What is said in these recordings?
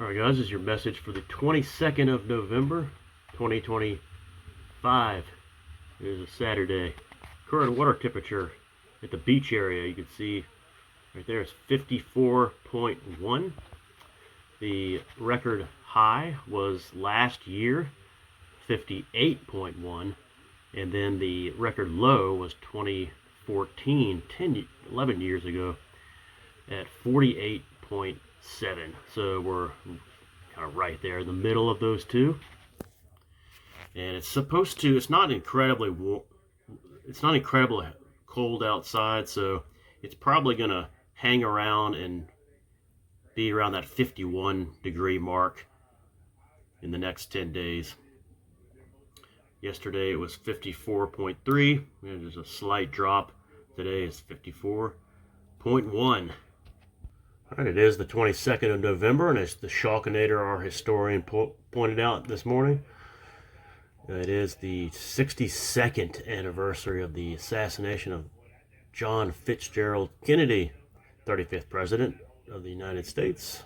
Alright guys, this is your message for the 22nd of November, 2025. It is a Saturday. Current water temperature at the beach area, you can see right there is 54.1. The record high was last year, 58.1. And then the record low was 2014, 11 years ago, at 48.7. So we're kind of right there in the middle of those two. And it's supposed to, it's not incredibly cold outside, so it's probably going to hang around and be around that 51 degree mark in the next 10 days. Yesterday it was 54.3. There's a slight drop. Today it's 54.1. All right, it is the 22nd of November, and as the Shalkinator, our historian, pointed out this morning, it is the 62nd anniversary of the assassination of John Fitzgerald Kennedy, 35th President of the United States.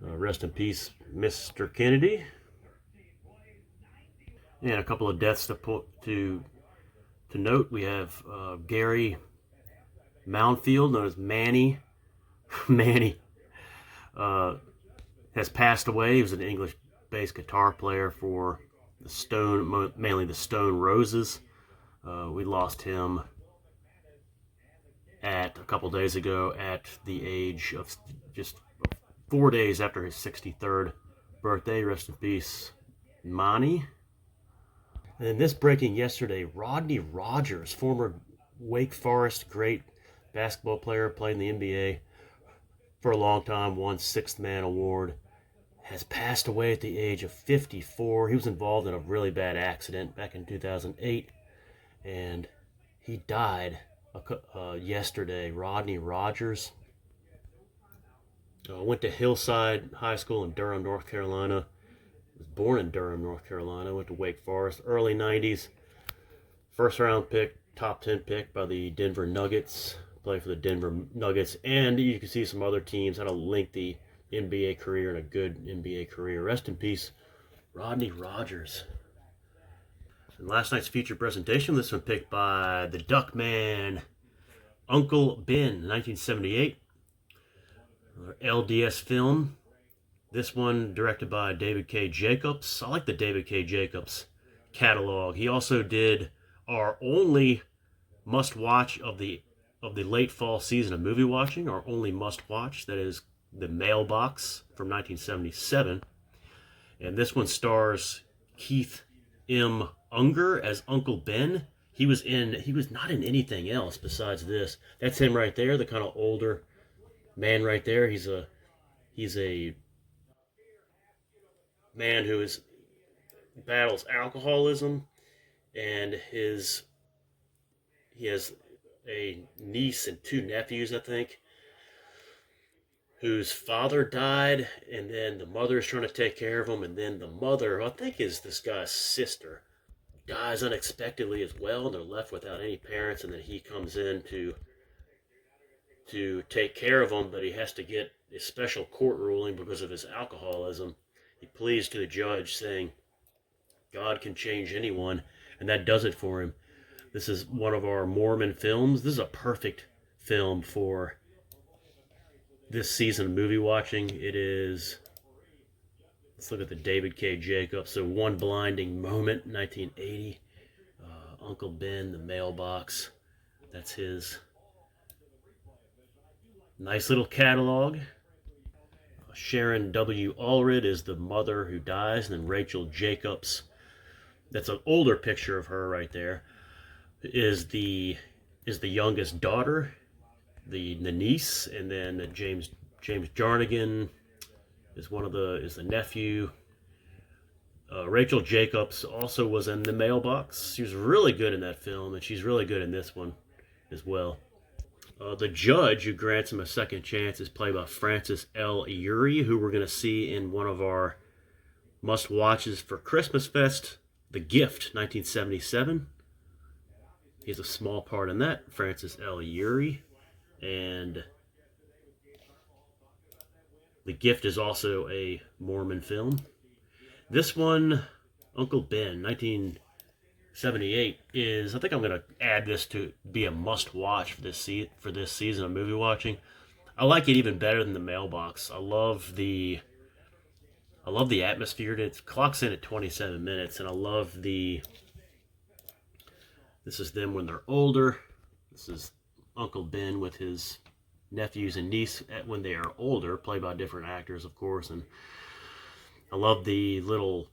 Rest in peace, Mr. Kennedy. And a couple of deaths to note. We have Gary Mounfield, known as Manny. Manny has passed away. He was an English-based guitar player for the Stone, mainly the Stone Roses. We lost him a couple days ago at the age of just 4 days after his 63rd birthday. Rest in peace, Manny. And then this breaking yesterday, Rodney Rogers, former Wake Forest great basketball player, played in the NBA for a long time, won Sixth Man Award, has passed away at the age of 54. He was involved in a really bad accident back in 2008, and he died yesterday. Rodney Rogers went to Hillside High School in Durham, North Carolina. Was born in Durham, North Carolina. Went to Wake Forest, early 90s. First round pick, top 10 pick by the Denver Nuggets. Played for the Denver Nuggets, and you can see some other teams. Had a lengthy NBA career and a good NBA career. Rest in peace, Rodney Rogers. And last night's feature presentation, this one picked by the Duckman, Uncle Ben, 1978. LDS film. This one directed by David K. Jacobs. I like the David K. Jacobs catalog. He also did our only must-watch of the late fall season of movie watching, our only must-watch, that is The Mailbox from 1977. And this one stars Keith M. Unger as Uncle Ben. He was not in anything else besides this. That's him right there, the kind of older man right there. He's a man who battles alcoholism, and he has a niece and two nephews, I think, whose father died, and then the mother is trying to take care of him, and then the mother, who I think is this guy's sister, dies unexpectedly as well, and they're left without any parents, and then he comes in to take care of them, but he has to get a special court ruling because of his alcoholism. He pleads to the judge saying God can change anyone, and that does it for him. This is one of our Mormon films. This is a perfect film for this season of movie watching. It is, let's look at the David K. Jacobs. So One Blinding Moment, 1980. Uncle Ben, The Mailbox. That's his nice little catalog. Sharon W. Allred is the mother who dies, and then Rachel Jacobs, that's an older picture of her right there, is the youngest daughter, the niece, and then James Jarnigan is the nephew. Rachel Jacobs also was in The Mailbox. She was really good in that film, and she's really good in this one as well. The judge who grants him a second chance is played by Francis L. Urie, who we're going to see in one of our must-watches for Christmas Fest, The Gift, 1977. He has a small part in that, Francis L. Urie. And The Gift is also a Mormon film. This one, Uncle Ben, 1978, is, I think I'm going to add this to be a must-watch for this season of movie watching. I like it even better than The Mailbox. I love the atmosphere. It clocks in at 27 minutes, and I love this is them when they're older. This is Uncle Ben with his nephews and niece when they are older, played by different actors, of course. And I love the little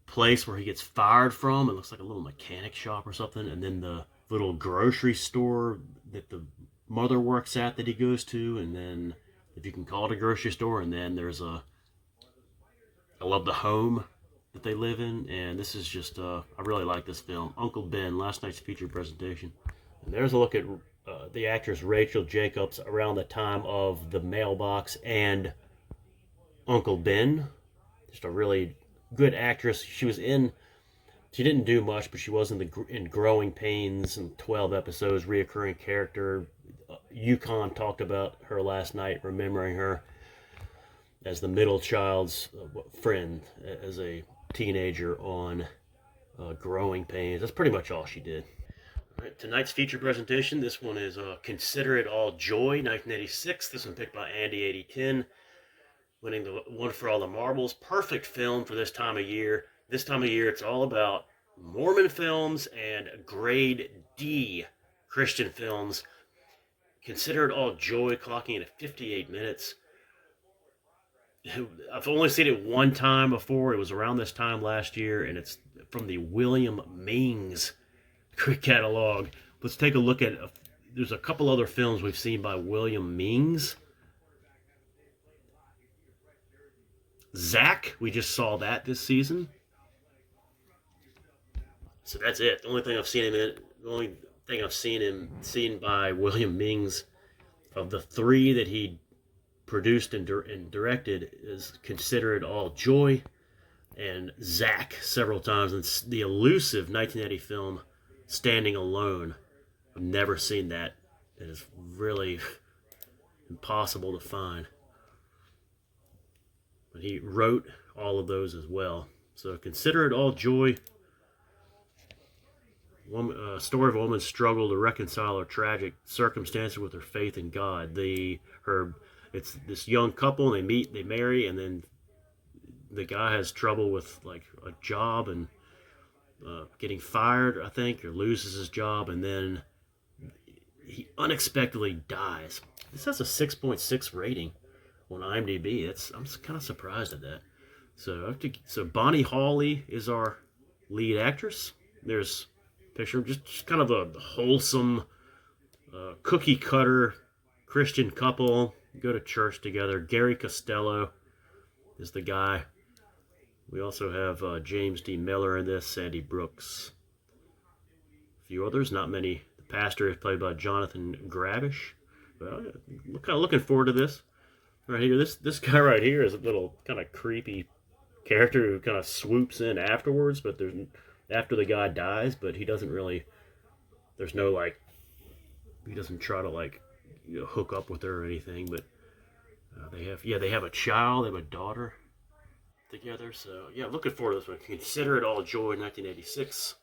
place where he gets fired from. It looks like a little mechanic shop or something. And then the little grocery store that the mother works at that he goes to. And then, if you can call it a grocery store. And then there's I love the home that they live in. And this is just, I really like this film. Uncle Ben, last night's feature presentation. And there's a look at the actress Rachel Jacobs around the time of The Mailbox and Uncle Ben. Just a really good actress. She didn't do much, but she was in Growing Pains and 12 episodes, reoccurring character. Yukon talked about her last night, remembering her as the middle child's friend as a teenager on Growing Pains. That's pretty much all she did. All right, tonight's feature presentation, this one is Consider It All Joy, 1986. This one picked by Andy 8010, winning the one for all the marbles. Perfect film for this time of year. This time of year, it's all about Mormon films and grade D Christian films. Consider It All Joy, clocking in at 58 minutes. I've only seen it one time before. It was around this time last year, and it's from the William Mings catalog. Let's take a look at, there's a couple other films we've seen by William Mings. Zach, we just saw that this season. So that's it. The only thing I've seen him by William Mings, of the three that he produced and directed, is Consider It All Joy and Zach several times, and the elusive 1980 film Standing Alone. I've never seen that. It is really impossible to find. But he wrote all of those as well. So Consider It All Joy. A story of a woman's struggle to reconcile her tragic circumstances with her faith in God. It's this young couple, and they meet, they marry, and then the guy has trouble with like a job and getting fired, I think, or loses his job, and then he unexpectedly dies. This has a 6.6 rating on IMDb. I'm kind of surprised at that. So Bonnie Hawley is our lead actress. There's a picture of just kind of a wholesome, cookie cutter Christian couple. Go to church together. Gary Costello is the guy. We also have James D. Miller in this, Sandy Brooks. A few others, not many. The pastor is played by Jonathan Gravish. Well, I'm kind of looking forward to this. Right here, this guy right here is a little kind of creepy character who kind of swoops in afterwards, but after the guy dies, but he doesn't really, there's no like, he doesn't try to hook up with her or anything, but they have a child, they have a daughter together. So yeah, looking forward to this one. Consider It All Joy, 1986.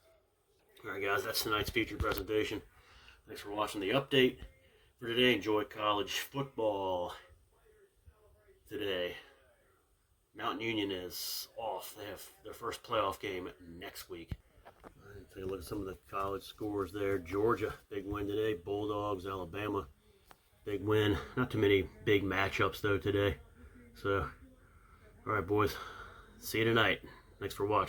All right, guys, that's tonight's feature presentation. Thanks for watching the update for today. Enjoy college football today. Mount Union is off. They have their first playoff game next week. All right, take a look at some of the college scores there. Georgia, big win today. Bulldogs, Alabama, big win. Not too many big matchups though today. So, all right, boys. See you tonight. Thanks for watching.